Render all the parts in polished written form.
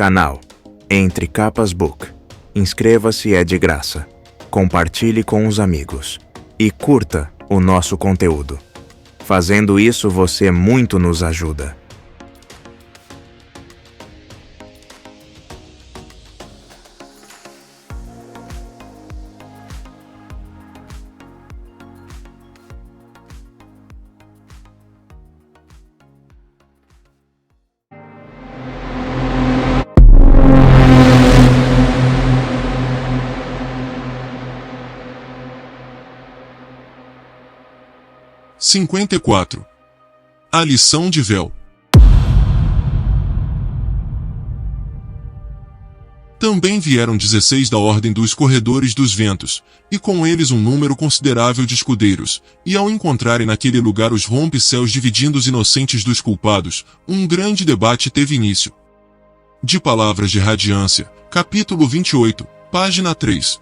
Canal Entre Capas Book. Inscreva-se, é de graça. Compartilhe com os amigos. E curta o nosso conteúdo. Fazendo isso, você muito nos ajuda. (54) A lição de Vel. Também vieram 16 da ordem dos corredores dos ventos, e com eles um número considerável de escudeiros, e ao encontrarem naquele lugar os rompe-céus dividindo os inocentes dos culpados, um grande debate teve início. De Palavras de Radiância, capítulo 28, página 3.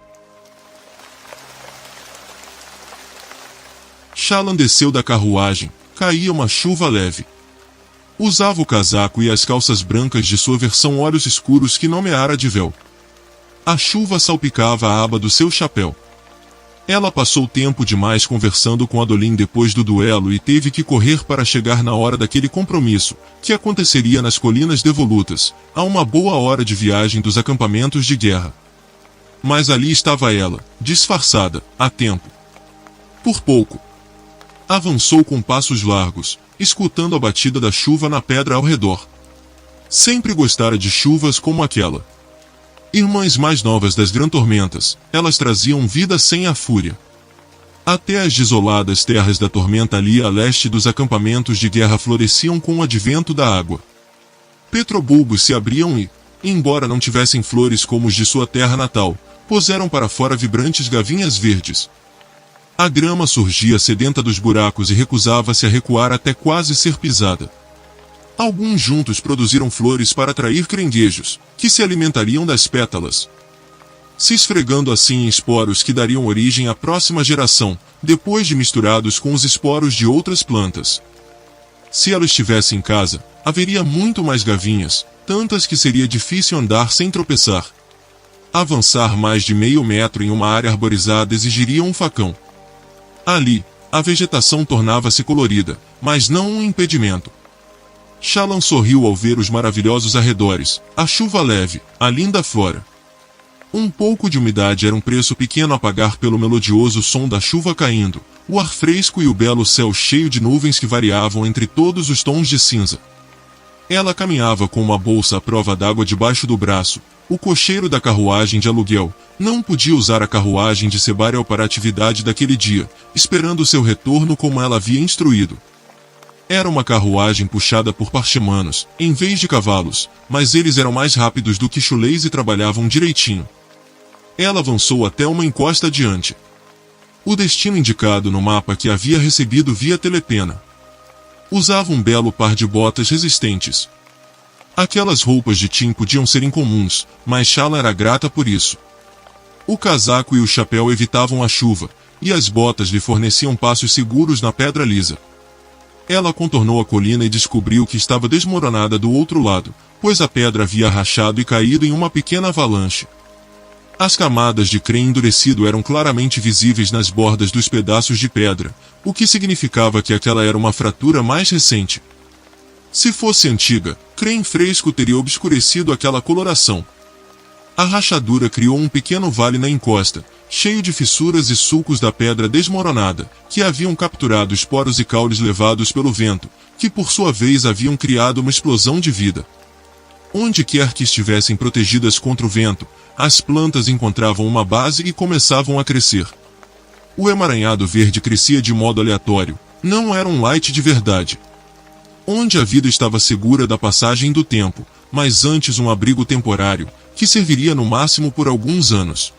Shallan desceu da carruagem, caía uma chuva leve. Usava o casaco e as calças brancas de sua versão olhos escuros que nomeara de Vel. A chuva salpicava a aba do seu chapéu. Ela passou tempo demais conversando com Adolin depois do duelo e teve que correr para chegar na hora daquele compromisso, que aconteceria nas colinas devolutas, a uma boa hora de viagem dos acampamentos de guerra. Mas ali estava ela, disfarçada, a tempo. Por pouco. Avançou com passos largos, escutando a batida da chuva na pedra ao redor. Sempre gostara de chuvas como aquela. Irmãs mais novas das Gran-Tormentas, elas traziam vida sem a fúria. Até as desoladas terras da tormenta ali a leste dos acampamentos de guerra floresciam com o advento da água. Petrobulbos se abriam e, embora não tivessem flores como os de sua terra natal, puseram para fora vibrantes gavinhas verdes. A grama surgia sedenta dos buracos e recusava-se a recuar até quase ser pisada. Alguns juntos produziram flores para atrair caranguejos, que se alimentariam das pétalas, se esfregando assim em esporos que dariam origem à próxima geração, depois de misturados com os esporos de outras plantas. Se ela estivesse em casa, haveria muito mais gavinhas, tantas que seria difícil andar sem tropeçar. Avançar mais de meio metro em uma área arborizada exigiria um facão. Ali, a vegetação tornava-se colorida, mas não um impedimento. Shallan sorriu ao ver os maravilhosos arredores, a chuva leve, a linda flora. Um pouco de umidade era um preço pequeno a pagar pelo melodioso som da chuva caindo, o ar fresco e o belo céu cheio de nuvens que variavam entre todos os tons de cinza. Ela caminhava com uma bolsa à prova d'água debaixo do braço. O cocheiro da carruagem de aluguel não podia usar a carruagem de Sebarial para a atividade daquele dia, esperando seu retorno como ela havia instruído. Era uma carruagem puxada por parchemanos, em vez de cavalos, mas eles eram mais rápidos do que chulés e trabalhavam direitinho. Ela avançou até uma encosta adiante. O destino indicado no mapa que havia recebido via telepena. Usava um belo par de botas resistentes. Aquelas roupas de Tim podiam ser incomuns, mas Shallan era grata por isso. O casaco e o chapéu evitavam a chuva, e as botas lhe forneciam passos seguros na pedra lisa. Ela contornou a colina e descobriu que estava desmoronada do outro lado, pois a pedra havia rachado e caído em uma pequena avalanche. As camadas de creme endurecido eram claramente visíveis nas bordas dos pedaços de pedra, o que significava que aquela era uma fratura mais recente. Se fosse antiga, creme fresco teria obscurecido aquela coloração. A rachadura criou um pequeno vale na encosta, cheio de fissuras e sulcos da pedra desmoronada, que haviam capturado esporos e caules levados pelo vento, que por sua vez haviam criado uma explosão de vida. Onde quer que estivessem protegidas contra o vento, as plantas encontravam uma base e começavam a crescer. O emaranhado verde crescia de modo aleatório, não era um light de verdade. Onde a vida estava segura da passagem do tempo, mas antes um abrigo temporário, que serviria no máximo por alguns anos.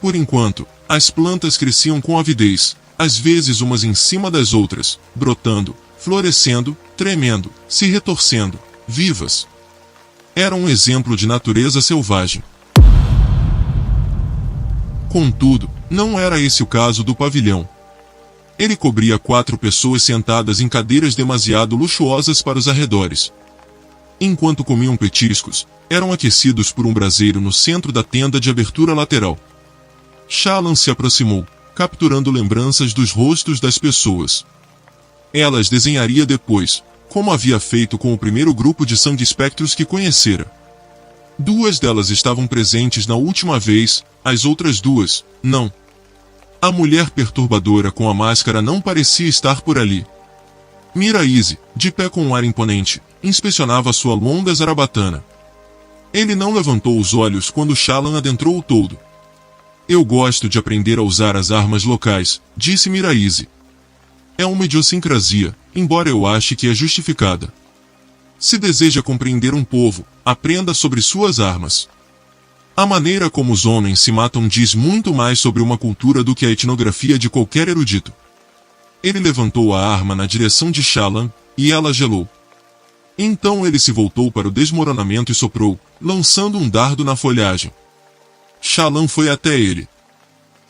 Por enquanto, as plantas cresciam com avidez, às vezes umas em cima das outras, brotando, florescendo, tremendo, se retorcendo, vivas. Era um exemplo de natureza selvagem. Contudo, não era esse o caso do pavilhão. Ele cobria 4 pessoas sentadas em cadeiras demasiado luxuosas para os arredores. Enquanto comiam petiscos, eram aquecidos por um braseiro no centro da tenda de abertura lateral. Shallan se aproximou, capturando lembranças dos rostos das pessoas. Elas desenharia depois, como havia feito com o primeiro grupo de sangue-espectros que conhecera. 2 delas estavam presentes na última vez, as outras 2, não. A mulher perturbadora com a máscara não parecia estar por ali. Miraíze, de pé com um ar imponente, inspecionava sua longa zarabatana. Ele não levantou os olhos quando Shallan adentrou o toldo. Eu gosto de aprender a usar as armas locais, disse Miraíze. É uma idiosincrasia, embora eu ache que é justificada. Se deseja compreender um povo, aprenda sobre suas armas. A maneira como os homens se matam diz muito mais sobre uma cultura do que a etnografia de qualquer erudito. Ele levantou a arma na direção de Shallan, e ela gelou. Então ele se voltou para o desmoronamento e soprou, lançando um dardo na folhagem. Shallan foi até ele.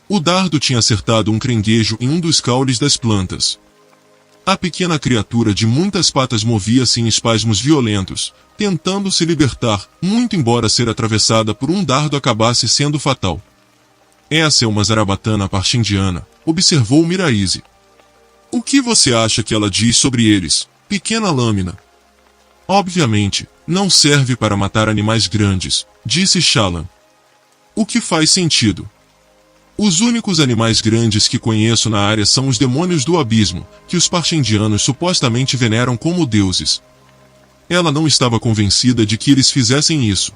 O dardo tinha acertado um caranguejo em um dos caules das plantas. A pequena criatura de muitas patas movia-se em espasmos violentos, tentando se libertar, muito embora ser atravessada por um dardo acabasse sendo fatal. Essa é uma zarabatana parchindiana, observou Miraíze. O que você acha que ela diz sobre eles, pequena lâmina? Obviamente, não serve para matar animais grandes, disse Shallan. O que faz sentido? Os únicos animais grandes que conheço na área são os demônios do abismo, que os parchindianos supostamente veneram como deuses. Ela não estava convencida de que eles fizessem isso.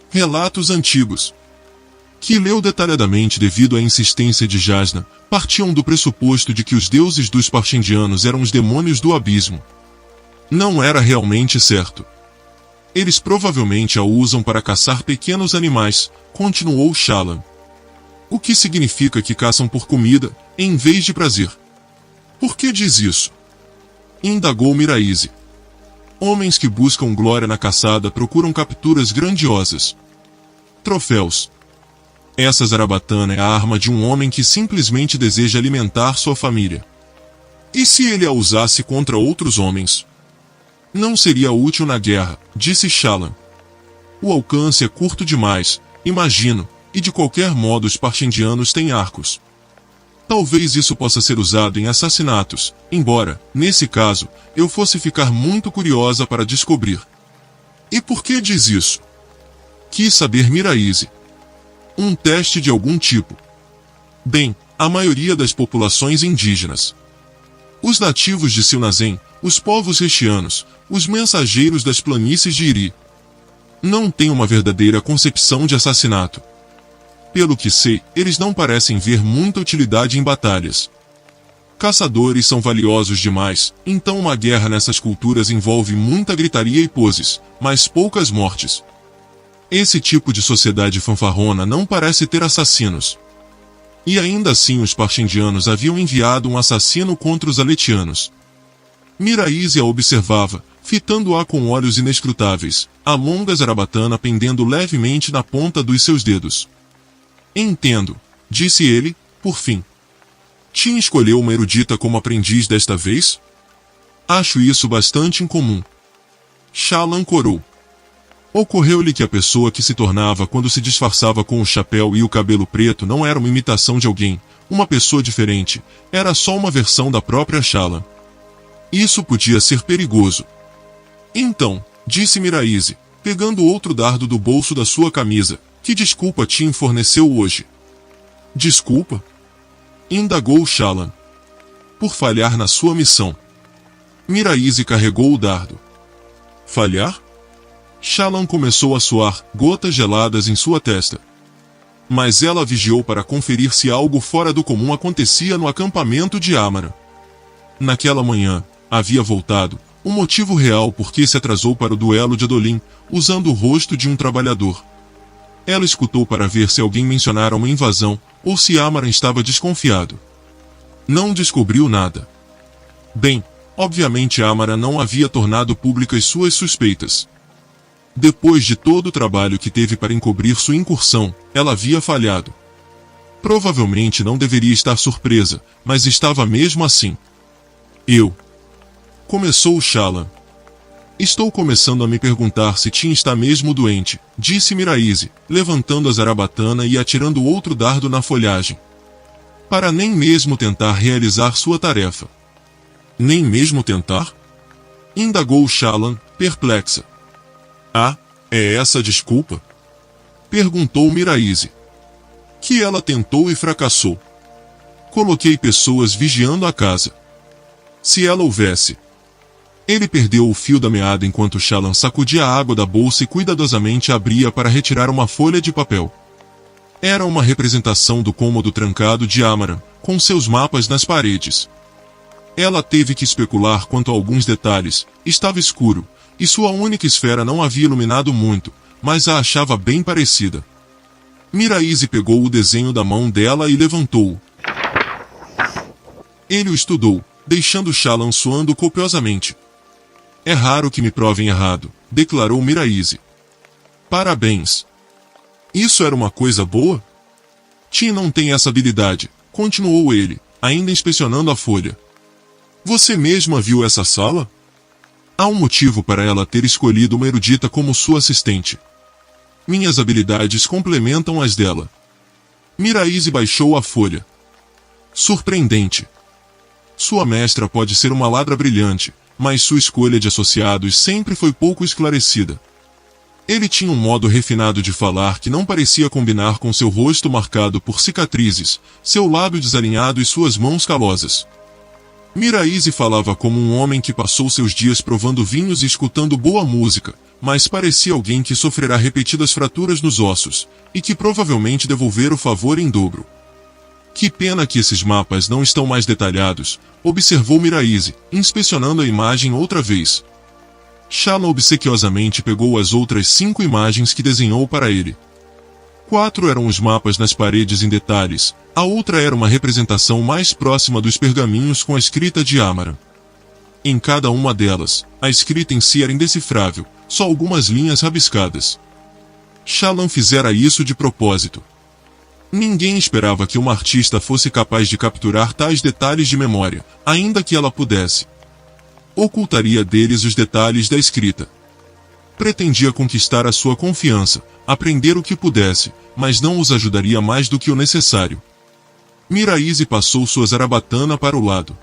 Relatos antigos, que leu detalhadamente devido à insistência de Jasna, partiam do pressuposto de que os deuses dos parchindianos eram os demônios do abismo. Não era realmente certo. Eles provavelmente a usam para caçar pequenos animais, continuou Shallan. O que significa que caçam por comida, em vez de prazer. Por que diz isso? Indagou Miraíze. Homens que buscam glória na caçada procuram capturas grandiosas. Troféus. Essa zarabatana é a arma de um homem que simplesmente deseja alimentar sua família. E se ele a usasse contra outros homens? Não seria útil na guerra, disse Shallan. O alcance é curto demais, imagino, e de qualquer modo os parchindianos têm arcos. Talvez isso possa ser usado em assassinatos, embora, nesse caso, eu fosse ficar muito curiosa para descobrir. E por que diz isso? Quis saber Miraíze. Um teste de algum tipo. Bem, a maioria das populações indígenas. Os nativos de Silnazen, os povos rechianos, os mensageiros das planícies de Iri. Não têm uma verdadeira concepção de assassinato. Pelo que sei, eles não parecem ver muita utilidade em batalhas. Caçadores são valiosos demais, então uma guerra nessas culturas envolve muita gritaria e poses, mas poucas mortes. Esse tipo de sociedade fanfarrona não parece ter assassinos. E ainda assim os parchindianos haviam enviado um assassino contra os aletianos. Miraíze a observava, fitando-a com olhos inescrutáveis, a longa zarabatana pendendo levemente na ponta dos seus dedos. Entendo, disse ele, por fim. Tin escolheu uma erudita como aprendiz desta vez? Acho isso bastante incomum. Shallan corou. Ocorreu-lhe que a pessoa que se tornava quando se disfarçava com o chapéu e o cabelo preto não era uma imitação de alguém, uma pessoa diferente, era só uma versão da própria Shallan. Isso podia ser perigoso. Então, disse Miraíze, pegando outro dardo do bolso da sua camisa, que desculpa Tin forneceu hoje? Desculpa? Indagou Shallan. Por falhar na sua missão. Miraíze carregou o dardo. Falhar? Shallan começou a suar, gotas geladas em sua testa. Mas ela vigiou para conferir se algo fora do comum acontecia no acampamento de Amara. Naquela manhã, havia voltado, o motivo real por que se atrasou para o duelo de Adolin, usando o rosto de um trabalhador. Ela escutou para ver se alguém mencionara uma invasão, ou se Amaran estava desconfiado. Não descobriu nada. Bem, obviamente Amaran não havia tornado públicas suas suspeitas. Depois de todo o trabalho que teve para encobrir sua incursão, ela havia falhado. Provavelmente não deveria estar surpresa, mas estava mesmo assim. Começou Shallan. Estou começando a me perguntar se Tim está mesmo doente, disse Miraíze, levantando a zarabatana e atirando outro dardo na folhagem. Para nem mesmo tentar realizar sua tarefa. Nem mesmo tentar? Indagou Shallan, perplexa. Ah, é essa a desculpa? Perguntou Miraíze. Que ela tentou e fracassou. Coloquei pessoas vigiando a casa. Se ela houvesse. Ele perdeu o fio da meada enquanto Shallan sacudia a água da bolsa e cuidadosamente abria para retirar uma folha de papel. Era uma representação do cômodo trancado de Amaran, com seus mapas nas paredes. Ela teve que especular quanto a alguns detalhes. Estava escuro, e sua única esfera não havia iluminado muito, mas a achava bem parecida. Miraíze pegou o desenho da mão dela e levantou-o. Ele o estudou, deixando Shallan suando copiosamente. É raro que me provem errado, declarou Miraíze. Parabéns. Isso era uma coisa boa? Tim não tem essa habilidade, continuou ele, ainda inspecionando a folha. Você mesma viu essa sala? Há um motivo para ela ter escolhido uma erudita como sua assistente. Minhas habilidades complementam as dela. Miraíze baixou a folha. Surpreendente. Sua mestra pode ser uma ladra brilhante, mas sua escolha de associados sempre foi pouco esclarecida. Ele tinha um modo refinado de falar que não parecia combinar com seu rosto marcado por cicatrizes, seu lábio desalinhado e suas mãos calosas. Miraíze falava como um homem que passou seus dias provando vinhos e escutando boa música, mas parecia alguém que sofrerá repetidas fraturas nos ossos, e que provavelmente devolver o favor em dobro. Que pena que esses mapas não estão mais detalhados, observou Miraíze, inspecionando a imagem outra vez. Shallan obsequiosamente pegou as outras 5 imagens que desenhou para ele. 4 eram os mapas nas paredes em detalhes, a outra era uma representação mais próxima dos pergaminhos com a escrita de Amaran. Em cada uma delas, a escrita em si era indecifrável, só algumas linhas rabiscadas. Shallan fizera isso de propósito. Ninguém esperava que uma artista fosse capaz de capturar tais detalhes de memória, ainda que ela pudesse. Ocultaria deles os detalhes da escrita. Pretendia conquistar a sua confiança, aprender o que pudesse, mas não os ajudaria mais do que o necessário. Miraíze passou sua zarabatana para o lado.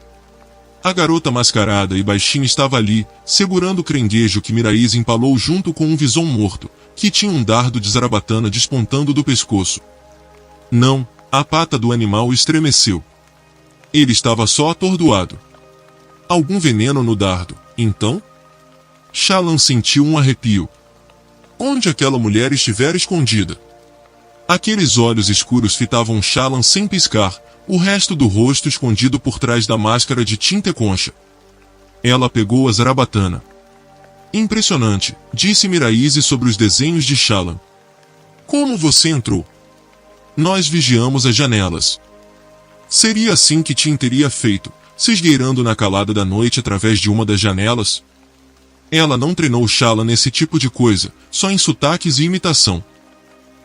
A garota mascarada e baixinha estava ali, segurando o caranguejo que Miraíze empalou junto com um visão morto, que tinha um dardo de zarabatana despontando do pescoço. Não, a pata do animal estremeceu. Ele estava só atordoado. Algum veneno no dardo, então? Shallan sentiu um arrepio. Onde aquela mulher estivera escondida? Aqueles olhos escuros fitavam Shallan sem piscar, o resto do rosto escondido por trás da máscara de tinta concha. Ela pegou a zarabatana. Impressionante, disse Miraíze sobre os desenhos de Shallan. Como você entrou? Nós vigiamos as janelas. Seria assim que Tim teria feito, se esgueirando na calada da noite através de uma das janelas? Ela não treinou Shallan nesse tipo de coisa, só em sotaques e imitação.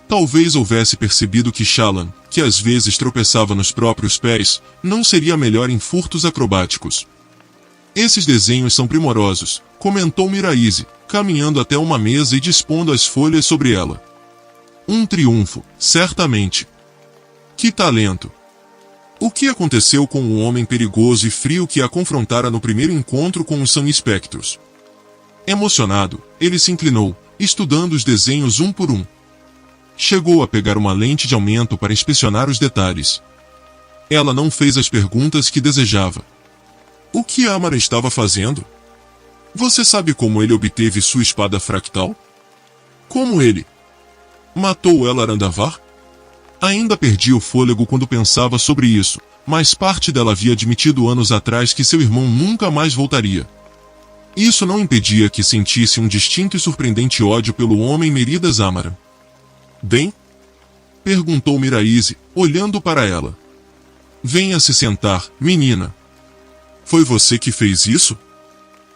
Talvez houvesse percebido que Shallan, que às vezes tropeçava nos próprios pés, não seria melhor em furtos acrobáticos. Esses desenhos são primorosos, comentou Miraíze, caminhando até uma mesa e dispondo as folhas sobre ela. Um triunfo, certamente. Que talento! O que aconteceu com o homem perigoso e frio que a confrontara no primeiro encontro com os Sun Spectros? Emocionado, ele se inclinou, estudando os desenhos um por um. Chegou a pegar uma lente de aumento para inspecionar os detalhes. Ela não fez as perguntas que desejava. O que Amaran estava fazendo? Você sabe como ele obteve sua espada fractal? Como ele matou Elarandavar? Ainda perdia o fôlego quando pensava sobre isso, mas parte dela havia admitido anos atrás que seu irmão nunca mais voltaria. Isso não impedia que sentisse um distinto e surpreendente ódio pelo homem Meridas Amaran. Bem? Perguntou Miraíze, olhando para ela. Venha se sentar, menina. Foi você que fez isso?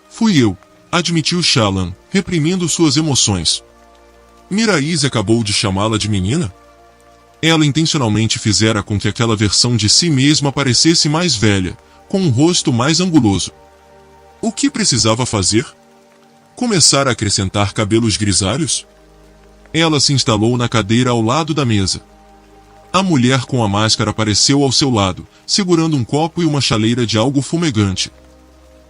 Fui eu, admitiu Shallan, reprimindo suas emoções. Miraíze acabou de chamá-la de menina? Ela intencionalmente fizera com que aquela versão de si mesma parecesse mais velha, com um rosto mais anguloso. O que precisava fazer? Começar a acrescentar cabelos grisalhos? Ela se instalou na cadeira ao lado da mesa. A mulher com a máscara apareceu ao seu lado, segurando um copo e uma chaleira de algo fumegante.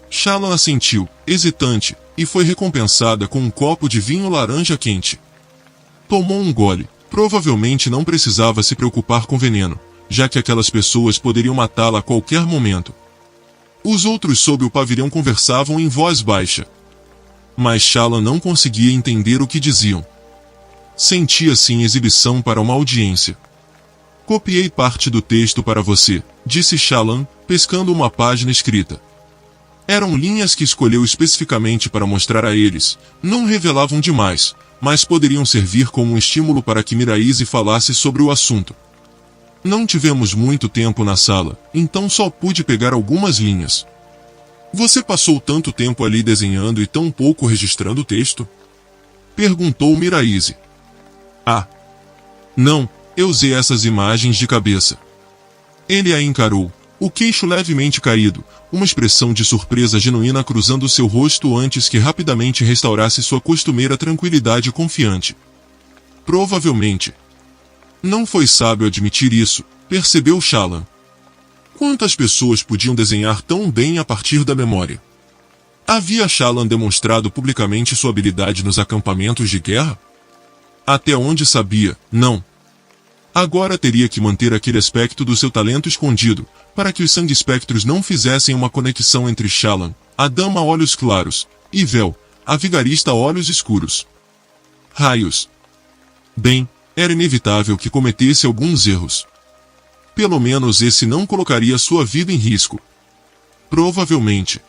Shallan assentiu, hesitante, e foi recompensada com um copo de vinho laranja quente. Tomou um gole. Provavelmente não precisava se preocupar com veneno, já que aquelas pessoas poderiam matá-la a qualquer momento. Os outros sob o pavilhão conversavam em voz baixa. Mas Shallan não conseguia entender o que diziam. Sentia-se em exibição para uma audiência. Copiei parte do texto para você, disse Shallan, pescando uma página escrita. Eram linhas que escolheu especificamente para mostrar a eles, não revelavam demais, mas poderiam servir como um estímulo para que Miraise falasse sobre o assunto. Não tivemos muito tempo na sala, então só pude pegar algumas linhas. Você passou tanto tempo ali desenhando e tão pouco registrando o texto? Perguntou Miraise. Ah! Não, eu usei essas imagens de cabeça. Ele a encarou, o queixo levemente caído, uma expressão de surpresa genuína cruzando seu rosto antes que rapidamente restaurasse sua costumeira tranquilidade confiante. Provavelmente. Não foi sábio admitir isso, percebeu Shallan. Quantas pessoas podiam desenhar tão bem a partir da memória? Havia Shallan demonstrado publicamente sua habilidade nos acampamentos de guerra? Até onde sabia, não. Agora teria que manter aquele aspecto do seu talento escondido, para que os sangue espectros não fizessem uma conexão entre Shallan, a dama olhos claros, e Vel, a vigarista olhos escuros. Raios! Bem, era inevitável que cometesse alguns erros. Pelo menos esse não colocaria sua vida em risco. Provavelmente.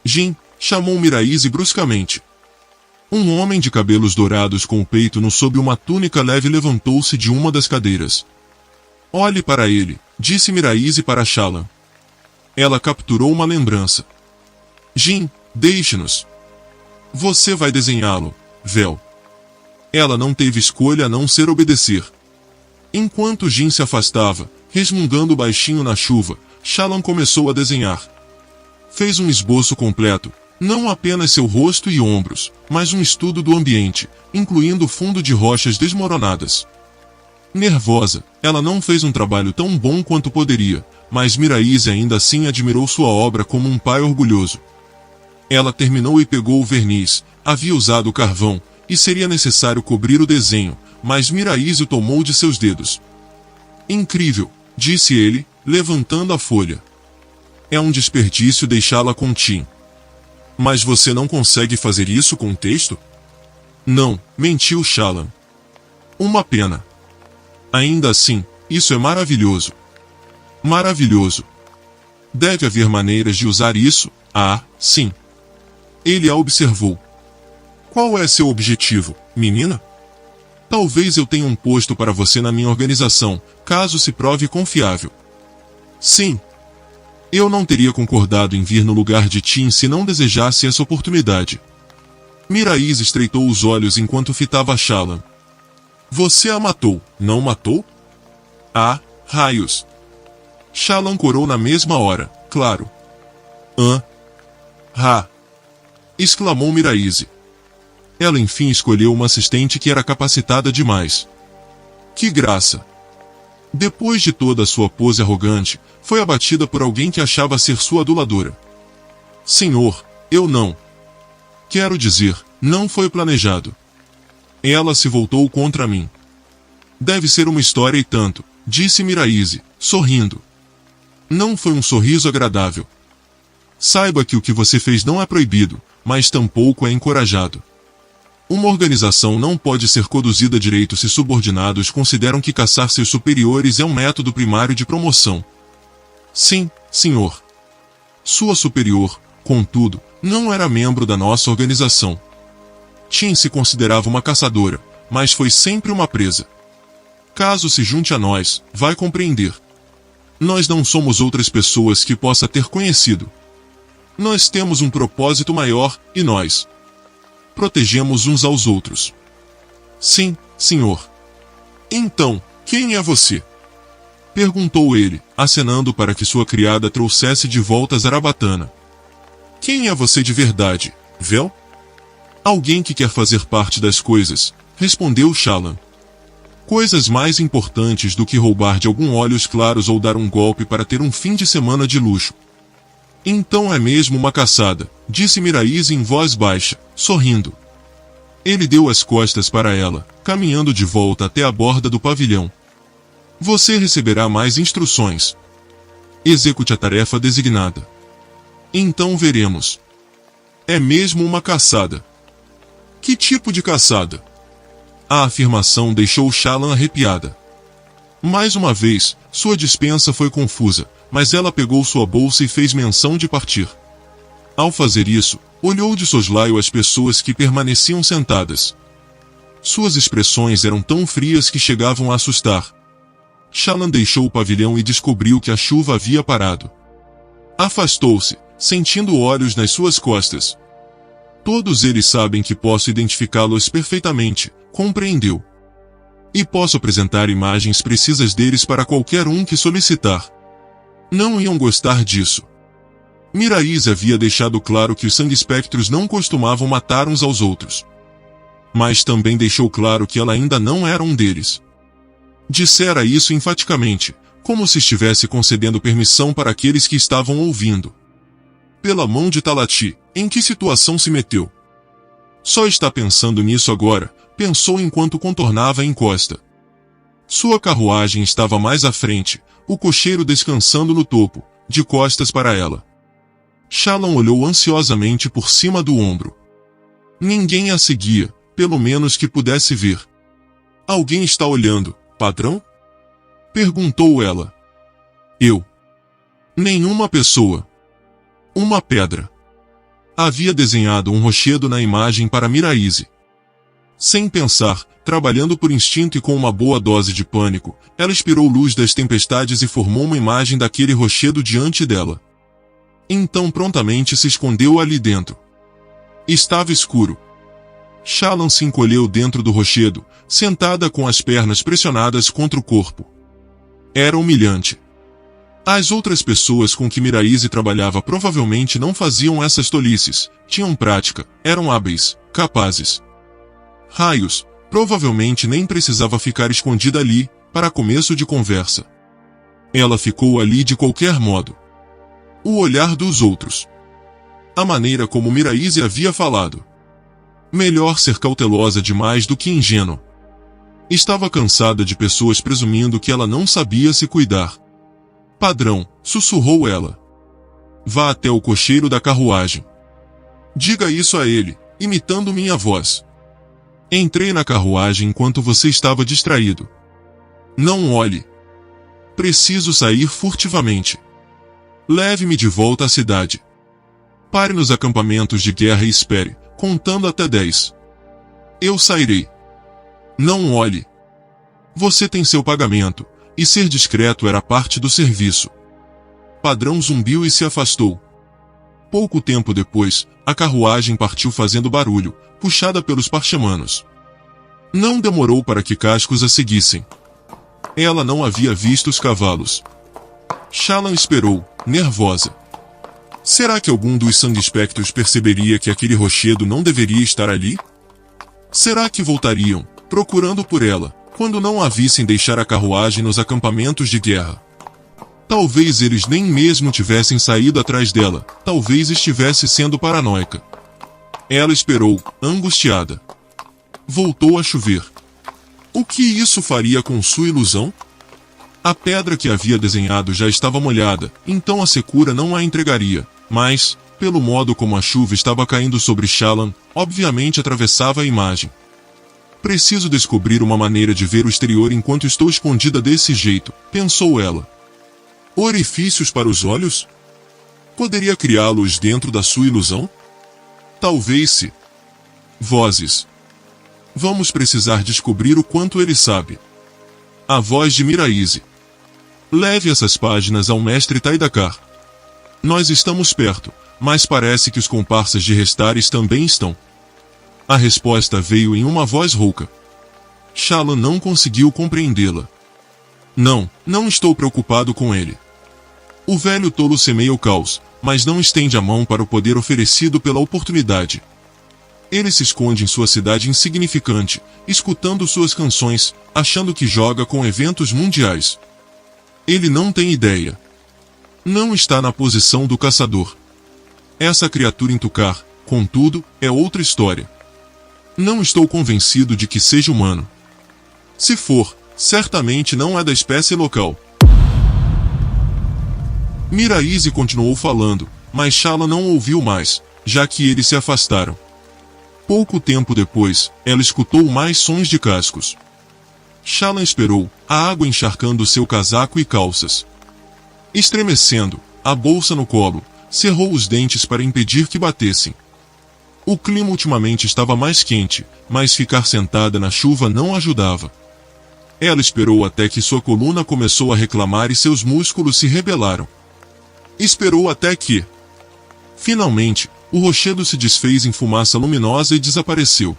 Jin, chamou Miraise bruscamente. Um homem de cabelos dourados com o peito nu sob uma túnica leve levantou-se de uma das cadeiras. Olhe para ele, disse Miraise para Shallan. Ela capturou uma lembrança. Jin, deixe-nos. Você vai desenhá-lo, Vel. Ela não teve escolha a não ser obedecer. Enquanto Jin se afastava, resmungando baixinho na chuva, Shallan começou a desenhar. Fez um esboço completo, não apenas seu rosto e ombros, mas um estudo do ambiente, incluindo o fundo de rochas desmoronadas. Nervosa, ela não fez um trabalho tão bom quanto poderia, mas Miraise ainda assim admirou sua obra como um pai orgulhoso. Ela terminou e pegou o verniz, havia usado o carvão, e seria necessário cobrir o desenho, mas Miraise o tomou de seus dedos. Incrível, disse ele, levantando a folha. É um desperdício deixá-la com Tim. Mas você não consegue fazer isso com o texto? Não, mentiu Shallan. Uma pena. Ainda assim, isso é maravilhoso. Maravilhoso. Deve haver maneiras de usar isso, sim. Ele a observou. Qual é seu objetivo, menina? Talvez eu tenha um posto para você na minha organização, caso se prove confiável. Sim. Eu não teria concordado em vir no lugar de Tim se não desejasse essa oportunidade. Miraise estreitou os olhos enquanto fitava Shallan. Você a matou, não matou? Ah, raios. Shallan corou na mesma hora, claro. Exclamou Miraise. Ela enfim escolheu uma assistente que era capacitada demais. Que graça! Depois de toda a sua pose arrogante, foi abatida por alguém que achava ser sua aduladora. Senhor, eu não. Quero dizer, não foi planejado. Ela se voltou contra mim. Deve ser uma história e tanto, disse Miraise, sorrindo. Não foi um sorriso agradável. Saiba que o que você fez não é proibido, mas tampouco é encorajado. Uma organização não pode ser conduzida direito se subordinados consideram que caçar seus superiores é um método primário de promoção. Sim, senhor. Sua superior, contudo, não era membro da nossa organização. Tim se considerava uma caçadora, mas foi sempre uma presa. Caso se junte a nós, vai compreender. Nós não somos outras pessoas que possa ter conhecido. Nós temos um propósito maior, e nós protegemos uns aos outros. Sim, senhor. Então, quem é você? Perguntou ele, acenando para que sua criada trouxesse de volta Zarabatana. Quem é você de verdade, Vel? Alguém que quer fazer parte das coisas, respondeu Shallan. Coisas mais importantes do que roubar de algum olhos claros ou dar um golpe para ter um fim de semana de luxo. Então é mesmo uma caçada, disse Miraísa em voz baixa, sorrindo. Ele deu as costas para ela, caminhando de volta até a borda do pavilhão. Você receberá mais instruções. Execute a tarefa designada. Então veremos. É mesmo uma caçada. Que tipo de caçada? A afirmação deixou Shallan arrepiada. Mais uma vez, sua dispensa foi confusa, mas ela pegou sua bolsa e fez menção de partir. Ao fazer isso, olhou de soslaio as pessoas que permaneciam sentadas. Suas expressões eram tão frias que chegavam a assustar. Shallan deixou o pavilhão e descobriu que a chuva havia parado. Afastou-se, sentindo olhos nas suas costas. Todos eles sabem que posso identificá-los perfeitamente, compreendeu. E posso apresentar imagens precisas deles para qualquer um que solicitar. Não iam gostar disso. Miraísa havia deixado claro que os sangue-espectros não costumavam matar uns aos outros. Mas também deixou claro que ela ainda não era um deles. Dissera isso enfaticamente, como se estivesse concedendo permissão para aqueles que estavam ouvindo. Pela mão de Talati, em que situação se meteu? Só está pensando nisso agora, pensou enquanto contornava a encosta. Sua carruagem estava mais à frente, o cocheiro descansando no topo, de costas para ela. Shallan olhou ansiosamente por cima do ombro. Ninguém a seguia, pelo menos que pudesse ver. Alguém está olhando, patrão? Perguntou ela. Eu. Nenhuma pessoa. Uma pedra. Havia desenhado um rochedo na imagem para Miraísa. Sem pensar, trabalhando por instinto e com uma boa dose de pânico, ela expirou luz das tempestades e formou uma imagem daquele rochedo diante dela. Então prontamente se escondeu ali dentro. Estava escuro. Shallan se encolheu dentro do rochedo, sentada com as pernas pressionadas contra o corpo. Era humilhante. As outras pessoas com que Miraísa trabalhava provavelmente não faziam essas tolices, tinham prática, eram hábeis, capazes. Raios, provavelmente nem precisava ficar escondida ali, para começo de conversa. Ela ficou ali de qualquer modo. O olhar dos outros. A maneira como Miraísa havia falado. Melhor ser cautelosa demais do que ingênua. Estava cansada de pessoas presumindo que ela não sabia se cuidar. Padrão, sussurrou ela. Vá até o cocheiro da carruagem. Diga isso a ele, imitando minha voz. Entrei na carruagem enquanto você estava distraído. Não olhe. Preciso sair furtivamente. Leve-me de volta à cidade. Pare nos acampamentos de guerra e espere, contando até 10. Eu sairei. Não olhe. Você tem seu pagamento, e ser discreto era parte do serviço. Padrão zumbiu e se afastou. Pouco tempo depois, a carruagem partiu fazendo barulho, puxada pelos parchamanos. Não demorou para que cascos a seguissem. Ela não havia visto os cavalos. Shallan esperou, nervosa. Será que algum dos sangue-espectros perceberia que aquele rochedo não deveria estar ali? Será que voltariam, procurando por ela, quando não a vissem deixar a carruagem nos acampamentos de guerra? Talvez eles nem mesmo tivessem saído atrás dela, talvez estivesse sendo paranoica. Ela esperou, angustiada. Voltou a chover. O que isso faria com sua ilusão? A pedra que havia desenhado já estava molhada, então a secura não a entregaria, mas, pelo modo como a chuva estava caindo sobre Shallan, obviamente atravessava a imagem. Preciso descobrir uma maneira de ver o exterior enquanto estou escondida desse jeito, pensou ela. Orifícios para os olhos? Poderia criá-los dentro da sua ilusão? Talvez se. Vozes. Vamos precisar descobrir o quanto ele sabe. A voz de Miraísa. Leve essas páginas ao mestre Taidakar. Nós estamos perto, mas parece que os comparsas de Restares também estão. A resposta veio em uma voz rouca. Shallan não conseguiu compreendê-la. Não estou preocupado com ele. O velho tolo semeia o caos, mas não estende a mão para o poder oferecido pela oportunidade. Ele se esconde em sua cidade insignificante, escutando suas canções, achando que joga com eventos mundiais. Ele não tem ideia. Não está na posição do caçador. Essa criatura em Tucar, contudo, é outra história. Não estou convencido de que seja humano. Se for, certamente não é da espécie local. Miraíze continuou falando, mas Shallan não ouviu mais, já que eles se afastaram. Pouco tempo depois, ela escutou mais sons de cascos. Shallan esperou, a água encharcando seu casaco e calças. Estremecendo, a bolsa no colo, cerrou os dentes para impedir que batessem. O clima ultimamente estava mais quente, mas ficar sentada na chuva não ajudava. Ela esperou até que sua coluna começou a reclamar e seus músculos se rebelaram. Esperou até que... Finalmente, o rochedo se desfez em fumaça luminosa e desapareceu.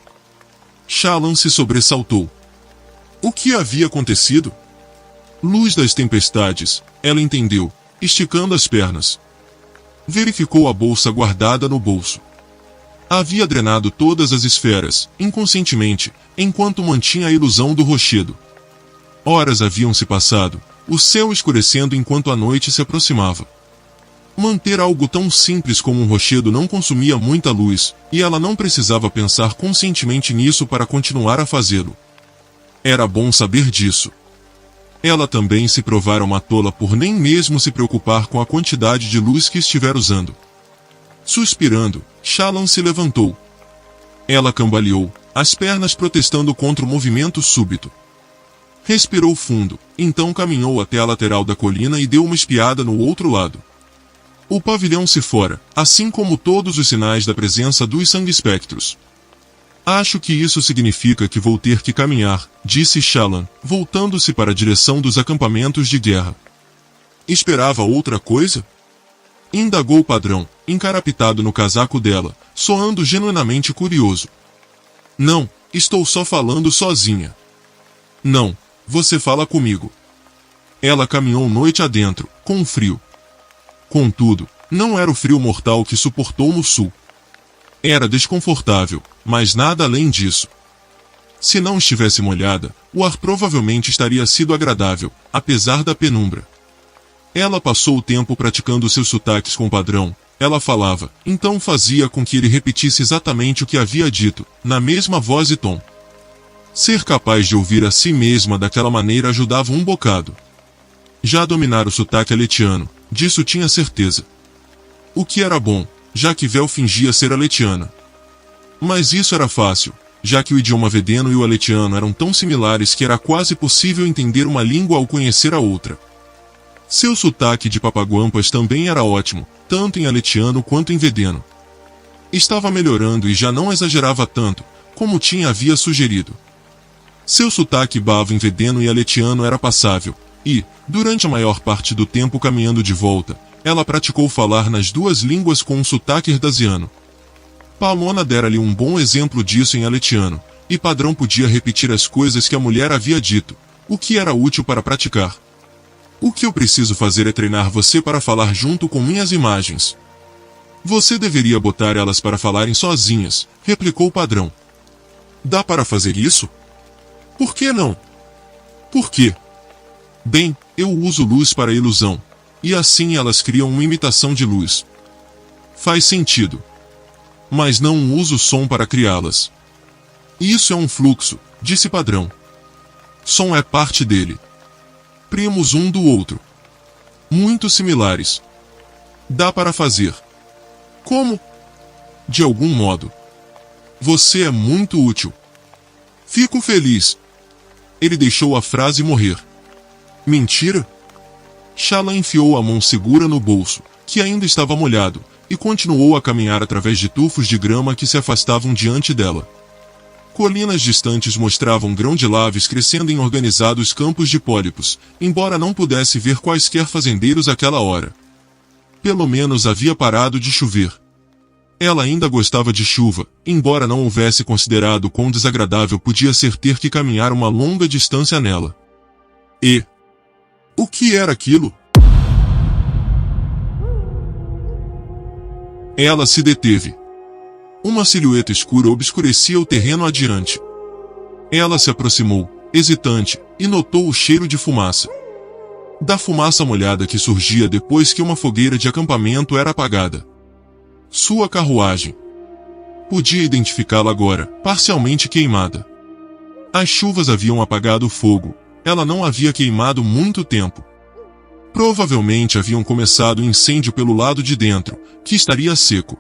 Shallan se sobressaltou. O que havia acontecido? Luz das tempestades, ela entendeu, esticando as pernas. Verificou a bolsa guardada no bolso. Havia drenado todas as esferas, inconscientemente, enquanto mantinha a ilusão do rochedo. Horas haviam se passado, o céu escurecendo enquanto a noite se aproximava. Manter algo tão simples como um rochedo não consumia muita luz, e ela não precisava pensar conscientemente nisso para continuar a fazê-lo. Era bom saber disso. Ela também se provara uma tola por nem mesmo se preocupar com a quantidade de luz que estiver usando. Suspirando, Shallan se levantou. Ela cambaleou, as pernas protestando contra o movimento súbito. Respirou fundo, então caminhou até a lateral da colina e deu uma espiada no outro lado. O pavilhão se fora, assim como todos os sinais da presença dos sangue-espectros. Acho que isso significa que vou ter que caminhar, disse Shallan, voltando-se para a direção dos acampamentos de guerra. Esperava outra coisa? Indagou o padrão, encarapitado no casaco dela, soando genuinamente curioso. Não, estou só falando sozinha. Não, você fala comigo. Ela caminhou noite adentro, com frio. Contudo, não era o frio mortal que suportou no sul. Era desconfortável, mas nada além disso. Se não estivesse molhada, o ar provavelmente estaria sido agradável, apesar da penumbra. Ela passou o tempo praticando seus sotaques com o padrão. Ela falava, então fazia com que ele repetisse exatamente o que havia dito, na mesma voz e tom. Ser capaz de ouvir a si mesma daquela maneira ajudava um bocado. Já dominar o sotaque aletiano, disso tinha certeza. O que era bom, já que Vel fingia ser aletiana. Mas isso era fácil, já que o idioma vedeno e o aletiano eram tão similares que era quase possível entender uma língua ao conhecer a outra. Seu sotaque de Papaguampas também era ótimo, tanto em aletiano quanto em vedeno. Estava melhorando e já não exagerava tanto, como Tim havia sugerido. Seu sotaque bavo em vedeno e aletiano era passável, e, durante a maior parte do tempo caminhando de volta, ela praticou falar nas duas línguas com um sotaque herdasiano. Palona dera-lhe um bom exemplo disso em aletiano, e Padrão podia repetir as coisas que a mulher havia dito, o que era útil para praticar. O que eu preciso fazer é treinar você para falar junto com minhas imagens. Você deveria botar elas para falarem sozinhas, replicou Padrão. Dá para fazer isso? Por que não? Por quê? Bem, eu uso luz para ilusão, e assim elas criam uma imitação de luz. Faz sentido. Mas não uso som para criá-las. Isso é um fluxo, disse Padrão. Som é parte dele. Primos um do outro. Muito similares. Dá para fazer. Como? De algum modo. Você é muito útil. Fico feliz. Ele deixou a frase morrer. Mentira? Shallan enfiou a mão segura no bolso, que ainda estava molhado, e continuou a caminhar através de tufos de grama que se afastavam diante dela. Colinas distantes mostravam grão-de-laves crescendo em organizados campos de pólipos, embora não pudesse ver quaisquer fazendeiros àquela hora. Pelo menos havia parado de chover. Ela ainda gostava de chuva, embora não houvesse considerado quão desagradável podia ser ter que caminhar uma longa distância nela. E... o que era aquilo? Ela se deteve. Uma silhueta escura obscurecia o terreno adiante. Ela se aproximou, hesitante, e notou o cheiro de fumaça. Da fumaça molhada que surgia depois que uma fogueira de acampamento era apagada. Sua carruagem. Podia identificá-la agora, parcialmente queimada. As chuvas haviam apagado o fogo. Ela não havia queimado muito tempo. Provavelmente haviam começado o incêndio pelo lado de dentro, que estaria seco.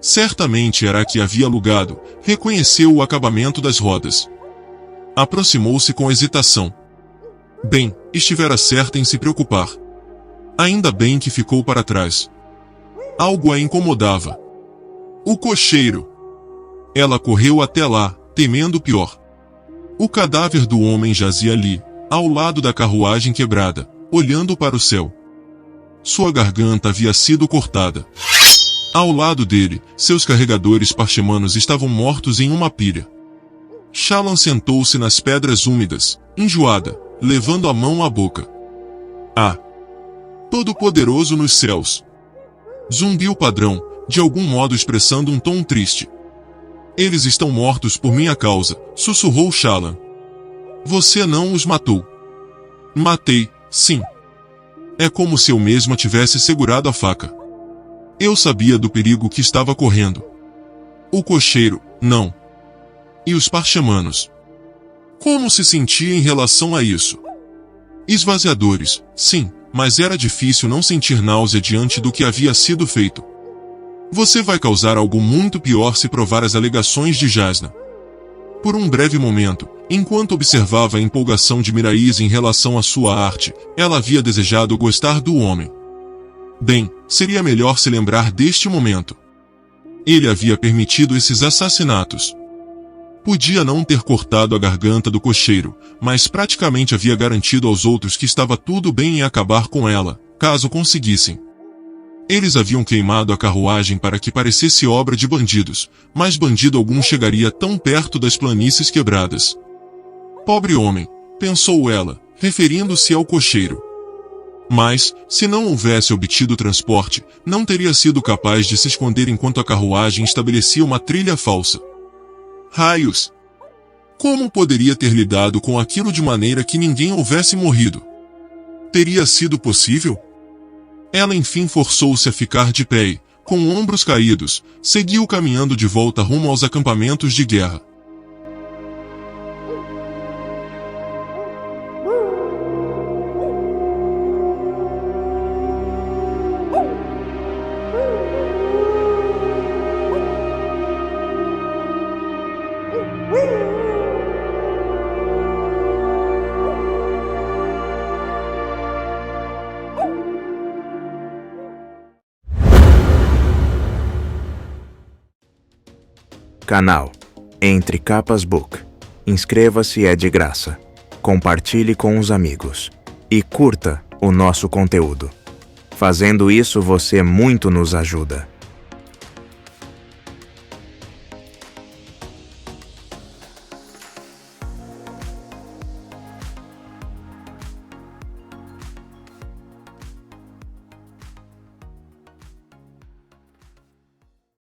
Certamente era a que havia alugado. Reconheceu o acabamento das rodas. Aproximou-se com hesitação. Bem, estivera certa em se preocupar. Ainda bem que ficou para trás. Algo a incomodava. O cocheiro. Ela correu até lá, temendo o pior. O cadáver do homem jazia ali, ao lado da carruagem quebrada, olhando para o céu. Sua garganta havia sido cortada. Ao lado dele, seus carregadores parchemanos estavam mortos em uma pilha. Shallan sentou-se nas pedras úmidas, enjoada, levando a mão à boca. Ah! Todo-Poderoso nos céus! Zumbiu padrão, de algum modo expressando um tom triste. Eles estão mortos por minha causa, sussurrou Shallan. Você não os matou. Matei, sim. É como se eu mesma tivesse segurado a faca. Eu sabia do perigo que estava correndo. O cocheiro, não. E os parchemanos? Como se sentia em relação a isso? Esvaziadores, sim, mas era difícil não sentir náusea diante do que havia sido feito. Você vai causar algo muito pior se provar as alegações de Jasnah. Por um breve momento, enquanto observava a empolgação de Miraís em relação à sua arte, ela havia desejado gostar do homem. Bem, seria melhor se lembrar deste momento. Ele havia permitido esses assassinatos. Podia não ter cortado a garganta do cocheiro, mas praticamente havia garantido aos outros que estava tudo bem em acabar com ela, caso conseguissem. Eles haviam queimado a carruagem para que parecesse obra de bandidos, mas bandido algum chegaria tão perto das planícies quebradas. Pobre homem, pensou ela, referindo-se ao cocheiro. Mas, se não houvesse obtido o transporte, não teria sido capaz de se esconder enquanto a carruagem estabelecia uma trilha falsa. Raios! Como poderia ter lidado com aquilo de maneira que ninguém houvesse morrido? Teria sido possível? Ela enfim forçou-se a ficar de pé e, com ombros caídos, seguiu caminhando de volta rumo aos acampamentos de guerra. Canal Entre Capas Book. Inscreva-se, é de graça. Compartilhe com os amigos. E curta o nosso conteúdo. Fazendo isso você muito nos ajuda.